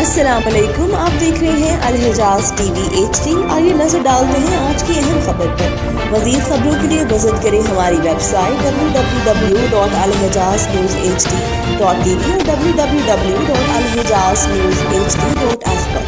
अस्सलाम वालेकुम, आप देख रहे हैं अलहिजाज टीवी HD। आइए नजर डालते हैं आज की अहम खबर पर। मज़ीद खबरों के लिए विजिट करें हमारी वेबसाइट www.alhijaznewshd.tv और www.alhijaznewshd.app पर।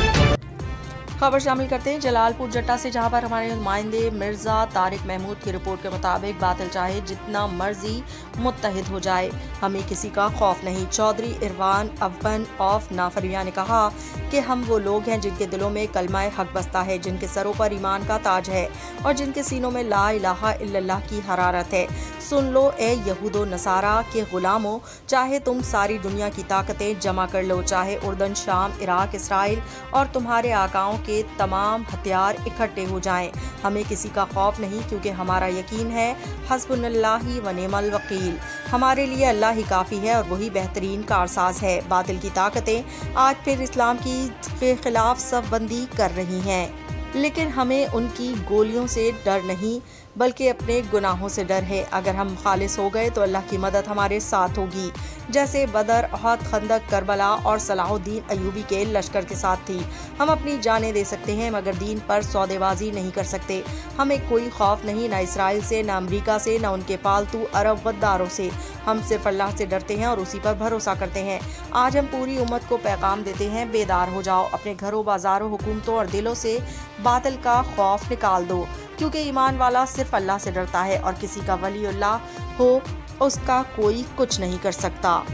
खबर शामिल करते हैं जलालपुर जट्टा से, जहां पर हमारे नुमाइंदे मिर्जा तारिक महमूद की रिपोर्ट के मुताबिक बातिल चाहे जितना मर्जी मुत्तहिद हो जाए, हमें किसी का खौफ नहीं। चौधरी इरफान अवन ऑफ नाफरिया ने कहा कि हम वो लोग हैं जिनके दिलों में कलमाए हक बसता है, जिनके सरों पर ईमान का ताज है और जिनके सीनों में ला इलाहा इल्लल्लाह की हरारत है। सुन लो ए यहूदो नसारा के गुलामों, चाहे तुम सारी दुनिया की ताकतें जमा कर लो, चाहे उर्दन, शाम, इराक, इसराइल और तुम्हारे आकाओं के तमाम हथियार इकट्ठे हो जाएं, हमें किसी का खौफ नहीं, क्योंकि हमारा यकीन है हस्बुनल्लाहि व निअमल वकील, हमारे लिए अल्लाह ही काफ़ी है और वही बेहतरीन कारसाज है। बातिल की ताकतें आज फिर इस्लाम के खिलाफ सफबंदी कर रही हैं, लेकिन हमें उनकी गोलियों से डर नहीं बल्कि अपने गुनाहों से डर है। अगर हम खालिस हो गए तो अल्लाह की मदद हमारे साथ होगी, जैसे बदर, अहद, खंदक, करबला और सलाहुद्दीन अयूबी के लश्कर के साथ थी। हम अपनी जानें दे सकते हैं मगर दीन पर सौदेबाजी नहीं कर सकते। हमें कोई खौफ नहीं, ना इसराइल से, ना अमरीका से, ना उनके पालतू अरब गद्दारों से। हम सिर्फ अल्लाह से डरते हैं और उसी पर भरोसा करते हैं। आज हम पूरी उम्मत को पैगाम देते हैं, बेदार हो जाओ, अपने घरों, बाजारों, हुकूमतों और दिलों से बातिल का खौफ निकाल दो, क्योंकि ईमान वाला सिर्फ अल्लाह से डरता है और किसी का वलीउल्लाह हो उसका कोई कुछ नहीं कर सकता।